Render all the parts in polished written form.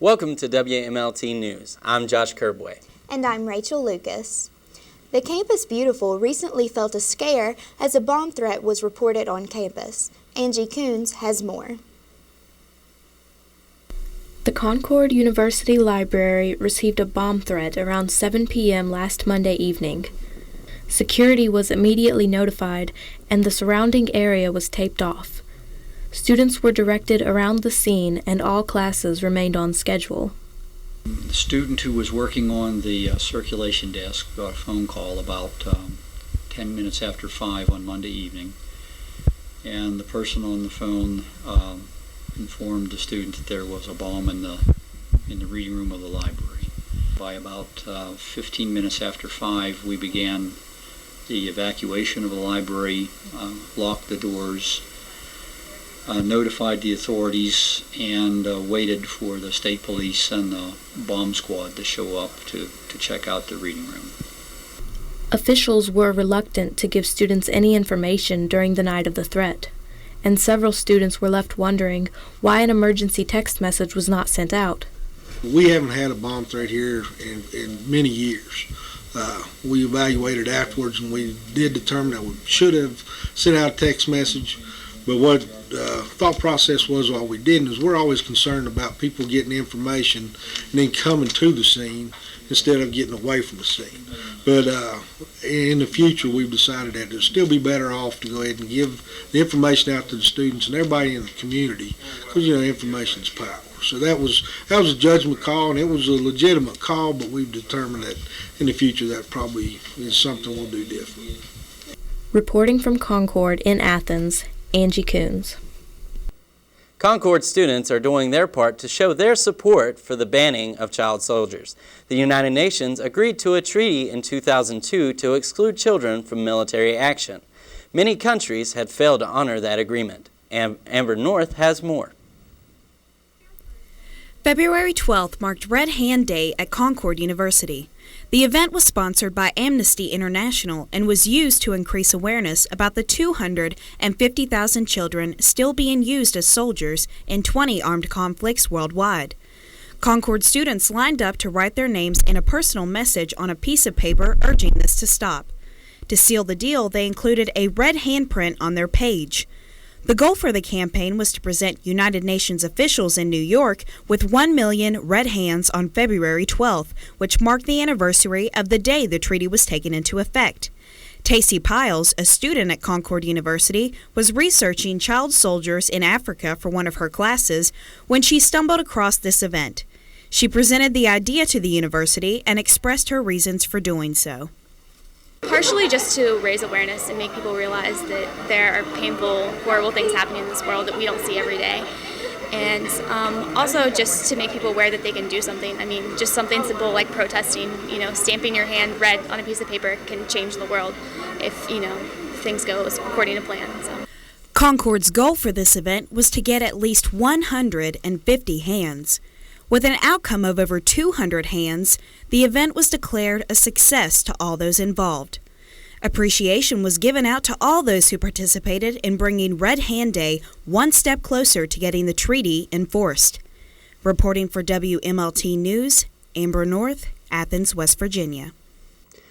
Welcome to WMLT News. I'm Josh Kerbway. And I'm Rachel Lucas. The Campus Beautiful recently felt a scare as a bomb threat was reported on campus. Angie Coons has more. The Concord University Library received a bomb threat around 7 p.m. last Monday evening. Security was immediately notified, and the surrounding area was taped off. Students were directed around the scene, and all classes remained on schedule. The student who was working on the circulation desk got a phone call about 10 minutes after 5 on Monday evening, and the person on the phone informed the student that there was a bomb in the reading room of the library. By about 15 minutes after 5, we began the evacuation of the library, locked the doors, notified the authorities, and waited for the state police and the bomb squad to show up to check out the reading room. Officials were reluctant to give students any information during the night of the threat, and several students were left wondering why an emergency text message was not sent out. We haven't had a bomb threat here in many years. We evaluated afterwards, and we did determine that we should have sent out a text message. But what thought process was while we didn't is we're always concerned about people getting information and then coming to the scene instead of getting away from the scene. But in the future, we've decided that it'll still be better off to go ahead and give the information out to the students and everybody in the community, because information is power. So that was a judgment call, and it was a legitimate call, but we've determined that in the future that probably is something we'll do differently. Reporting from Concord in Athens, Angie Coons. Concord students are doing their part to show their support for the banning of child soldiers. The United Nations agreed to a treaty in 2002 to exclude children from military action. Many countries had failed to honor that agreement. Amber North has more. February 12th marked Red Hand Day at Concord University. The event was sponsored by Amnesty International and was used to increase awareness about the 250,000 children still being used as soldiers in 20 armed conflicts worldwide. Concord students lined up to write their names in a personal message on a piece of paper urging this to stop. To seal the deal, they included a red handprint on their page. The goal for the campaign was to present United Nations officials in New York with 1 million red hands on February 12th, which marked the anniversary of the day the treaty was taken into effect. Tacey Piles, a student at Concord University, was researching child soldiers in Africa for one of her classes when she stumbled across this event. She presented the idea to the university and expressed her reasons for doing so. Partially just to raise awareness and make people realize that there are painful, horrible things happening in this world that we don't see every day. And also just to make people aware that they can do something. I mean, just something simple like protesting, stamping your hand red on a piece of paper can change the world if, things go according to plan. So. Concord's goal for this event was to get at least 150 hands. With an outcome of over 200 hands, the event was declared a success to all those involved. Appreciation was given out to all those who participated in bringing Red Hand Day one step closer to getting the treaty enforced. Reporting for WMLT News, Amber North, Athens, West Virginia.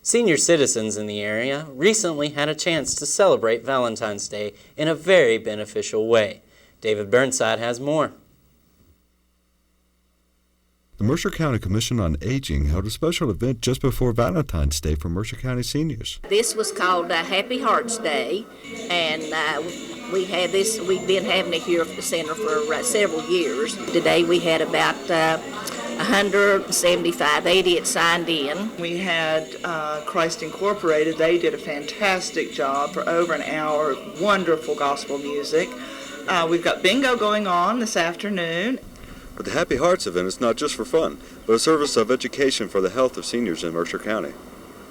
Senior citizens in the area recently had a chance to celebrate Valentine's Day in a very beneficial way. David Burnside has more. The Mercer County Commission on Aging held a special event just before Valentine's Day for Mercer County seniors. This was called Happy Hearts Day, and we've been having it here at the center for several years. Today we had about 175, 80 had signed in. We had Christ Incorporated. They did a fantastic job for over an hour of wonderful gospel music. We've got bingo going on this afternoon. But the Happy Hearts event is not just for fun, but a service of education for the health of seniors in Mercer County.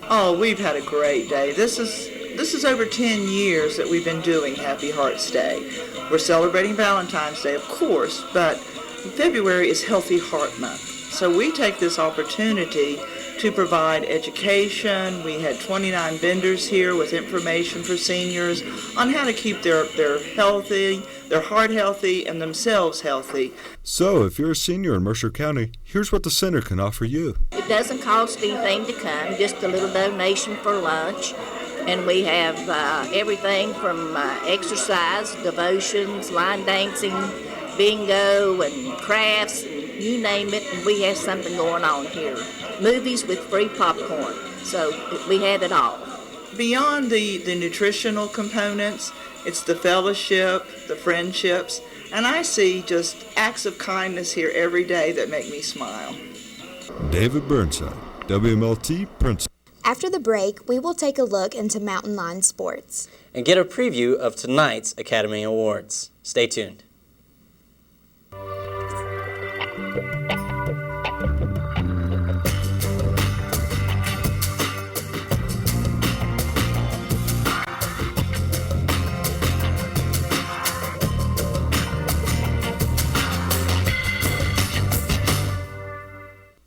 Oh, we've had a great day. This is over 10 years that we've been doing Happy Hearts Day. We're celebrating Valentine's Day, of course, but February is Healthy Heart Month. So we take this opportunity to provide education. We had 29 vendors here with information for seniors on how to keep their healthy, their heart healthy, and themselves healthy. So, if you're a senior in Mercer County, here's what the center can offer you. It doesn't cost anything to come, just a little donation for lunch. And we have everything from exercise, devotions, line dancing, bingo, and crafts, and you name it, and we have something going on here. Movies with free popcorn, so we have it all. Beyond the nutritional components, it's the fellowship, the friendships, and I see just acts of kindness here every day that make me smile. David Burnside, WMLT Princeton. After the break, we will take a look into Mountain Line sports and get a preview of tonight's Academy Awards. Stay tuned.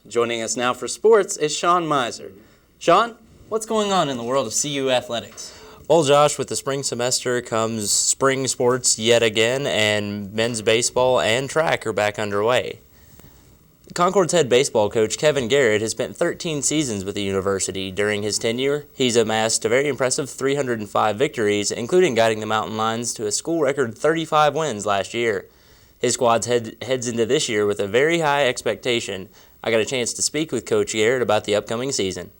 Joining us now for sports is Sean Miser. Sean, what's going on in the world of CU athletics? Well, Josh, with the spring semester comes spring sports yet again, and men's baseball and track are back underway. Concord's head baseball coach, Kevin Garrett, has spent 13 seasons with the university. During his tenure, he's amassed a very impressive 305 victories, including guiding the Mountain Lions to a school record 35 wins last year. His squad heads into this year with a very high expectation. I got a chance to speak with Coach Garrett about the upcoming season.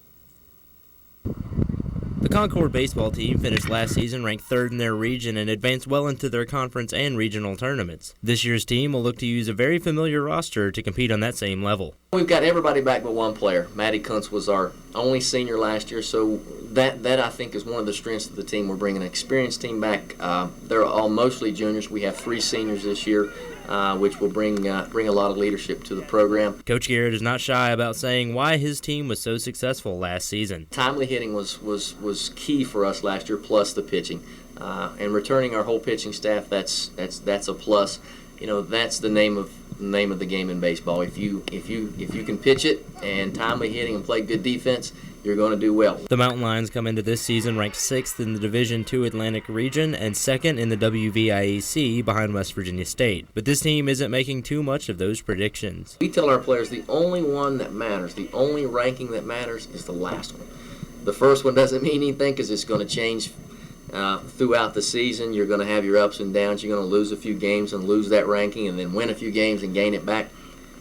The Concord baseball team finished last season ranked third in their region and advanced well into their conference and regional tournaments. This year's team will look to use a very familiar roster to compete on that same level. We've got everybody back but one player. Maddie Kuntz was our only senior last year, so that I think is one of the strengths of the team. We're bringing an experienced team back. They're all mostly juniors. We have 3 seniors this year, which will bring a lot of leadership to the program. Coach Garrett is not shy about saying why his team was so successful last season. Timely hitting was key for us last year, plus the pitching, and returning our whole pitching staff. That's a plus. You know, that's the name of the game in baseball. If you can pitch it and timely hitting and play good defense, you're going to do well. The Mountain Lions come into this season ranked 6th in the Division II Atlantic region and 2nd in the WVIAC behind West Virginia State. But this team isn't making too much of those predictions. We tell our players the only one that matters, the only ranking that matters is the last one. The first one doesn't mean anything because it's going to change throughout the season. You're going to have your ups and downs. You're going to lose a few games and lose that ranking and then win a few games and gain it back.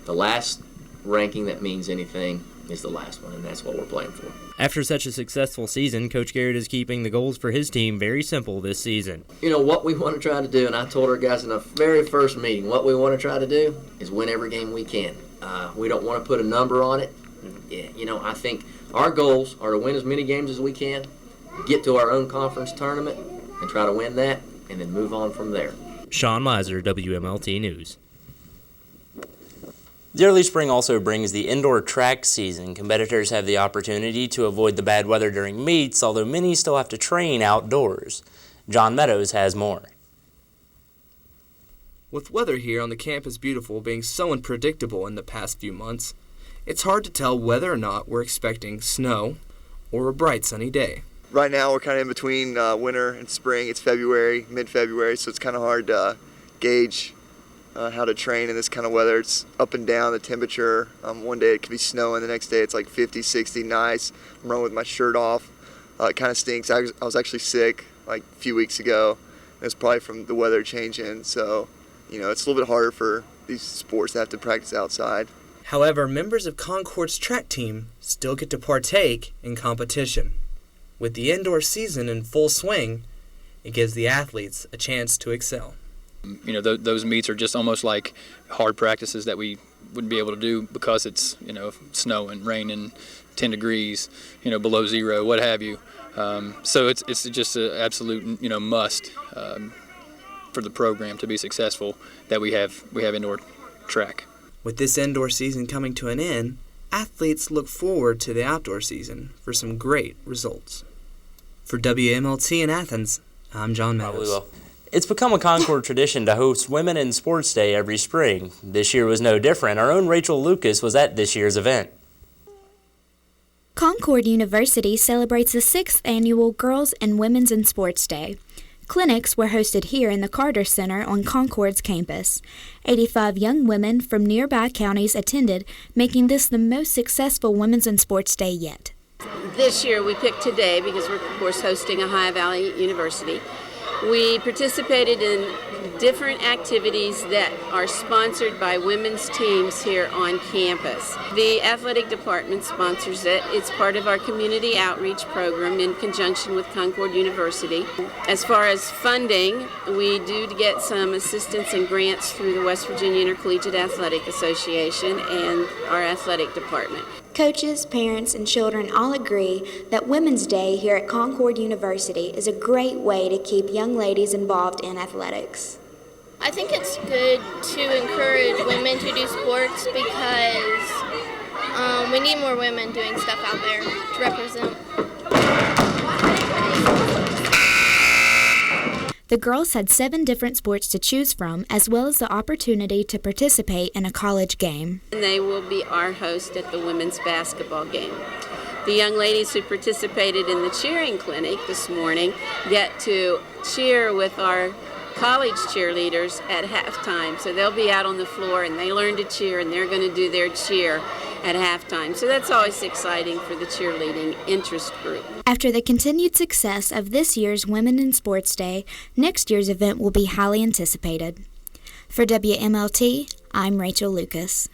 The last ranking that means anything is the last one, and that's what we're playing for. After such a successful season, Coach Garrett is keeping the goals for his team very simple this season. You know, what we want to try to do, and I told our guys in the very first meeting, what we want to try to do is win every game we can. We don't want to put a number on it. Yeah, you know, I think our goals are to win as many games as we can, get to our own conference tournament, and try to win that, and then move on from there. Sean Miser, WMLT News. The early spring also brings the indoor track season. Competitors have the opportunity to avoid the bad weather during meets, although many still have to train outdoors. John Meadows has more. With weather here on the Campus Beautiful being so unpredictable in the past few months, it's hard to tell whether or not we're expecting snow or a bright sunny day. Right now we're kind of in between winter and spring. It's February, mid-February, so it's kind of hard to gauge how to train in this kind of weather. It's up and down, the temperature. One day it could be snowing, the next day it's like 50, 60, nice. I'm running with my shirt off. It kind of stinks. I was actually sick like a few weeks ago. It's probably from the weather changing, so you know, it's a little bit harder for these sports to have to practice outside. However, members of Concord's track team still get to partake in competition. With the indoor season in full swing, it gives the athletes a chance to excel. You know, those meets are just almost like hard practices that we wouldn't be able to do because it's, you know, snow and rain and 10 degrees, you know, below zero, what have you. So it's just an absolute, you know, must for the program to be successful that we have indoor track. With this indoor season coming to an end, athletes look forward to the outdoor season for some great results. For WMLT in Athens, I'm John Meadows. Probably will. It's become a Concord tradition to host Women in Sports Day every spring. This year was no different. Our own Rachel Lucas was at this year's event. Concord University celebrates the 6th annual Girls and Women's in Sports Day. Clinics were hosted here in the Carter Center on Concord's campus. 85 young women from nearby counties attended, making this the most successful Women's in Sports Day yet. This year we picked today because we're, of course, hosting Ohio Valley University. We participated in different activities that are sponsored by women's teams here on campus. The athletic department sponsors it. It's part of our community outreach program in conjunction with Concord University. As far as funding, we do get some assistance and grants through the West Virginia Intercollegiate Athletic Association and our athletic department. Coaches, parents, and children all agree that Women's Day here at Concord University is a great way to keep young ladies involved in athletics. I think it's good to encourage women to do sports because we need more women doing stuff out there to represent. The girls had 7 different sports to choose from, as well as the opportunity to participate in a college game. And they will be our host at the women's basketball game. The young ladies who participated in the cheering clinic this morning get to cheer with our college cheerleaders at halftime. So they'll be out on the floor and they learn to cheer and they're going to do their cheer at halftime. So that's always exciting for the cheerleading interest group. After the continued success of this year's Women in Sports Day, next year's event will be highly anticipated. For WMLT, I'm Rachel Lucas.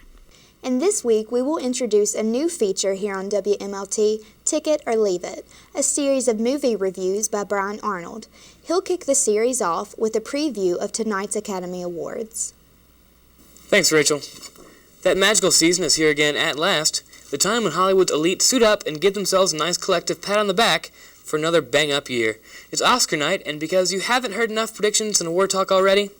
And this week, we will introduce a new feature here on WMLT, Ticket or Leave It, a series of movie reviews by Brian Arnold. He'll kick the series off with a preview of tonight's Academy Awards. Thanks, Rachel. That magical season is here again at last, the time when Hollywood's elite suit up and give themselves a nice collective pat on the back for another bang-up year. It's Oscar night, and because you haven't heard enough predictions and award talk already,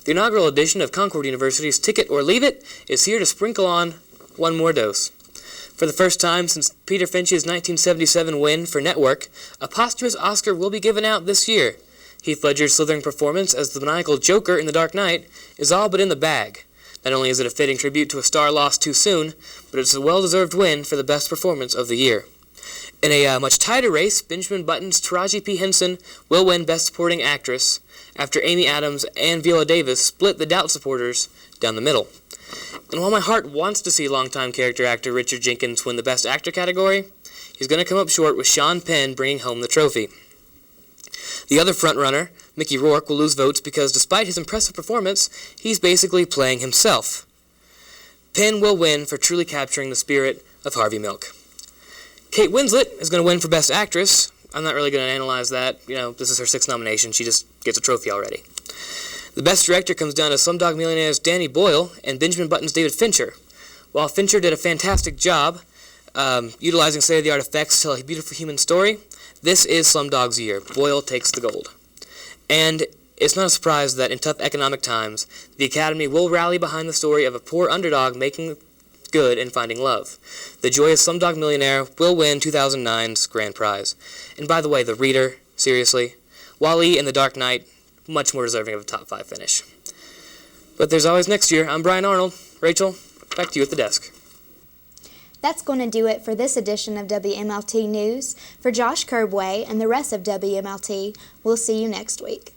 the inaugural edition of Concord University's Ticket or Leave It is here to sprinkle on one more dose. For the first time since Peter Finch's 1977 win for Network, a posthumous Oscar will be given out this year. Heath Ledger's slithering performance as the maniacal Joker in The Dark Knight is all but in the bag. Not only is it a fitting tribute to a star lost too soon, but it's a well-deserved win for the best performance of the year. In a much tighter race, Benjamin Button's Taraji P. Henson will win Best Supporting Actress after Amy Adams and Viola Davis split the Doubt supporters down the middle. And while my heart wants to see longtime character actor Richard Jenkins win the Best Actor category, he's going to come up short with Sean Penn bringing home the trophy. The other frontrunner, Mickey Rourke, will lose votes because despite his impressive performance, he's basically playing himself. Penn will win for truly capturing the spirit of Harvey Milk. Kate Winslet is going to win for Best Actress. I'm not really going to analyze that. This is her 6th nomination. She just gets a trophy already. The Best Director comes down to Slumdog Millionaire's Danny Boyle and Benjamin Button's David Fincher. While Fincher did a fantastic job utilizing state-of-the-art effects to tell a beautiful human story, this is Slumdog's year. Boyle takes the gold. And it's not a surprise that in tough economic times, the Academy will rally behind the story of a poor underdog making good and finding love. The joyous Slumdog Millionaire will win 2009's grand prize. And by the way, The Reader, seriously, Wall-E and The Dark Knight, much more deserving of a top 5 finish. But there's always next year. I'm Brian Arnold. Rachel, back to you at the desk. That's going to do it for this edition of WMLT News. For Josh Curbway and the rest of WMLT, we'll see you next week.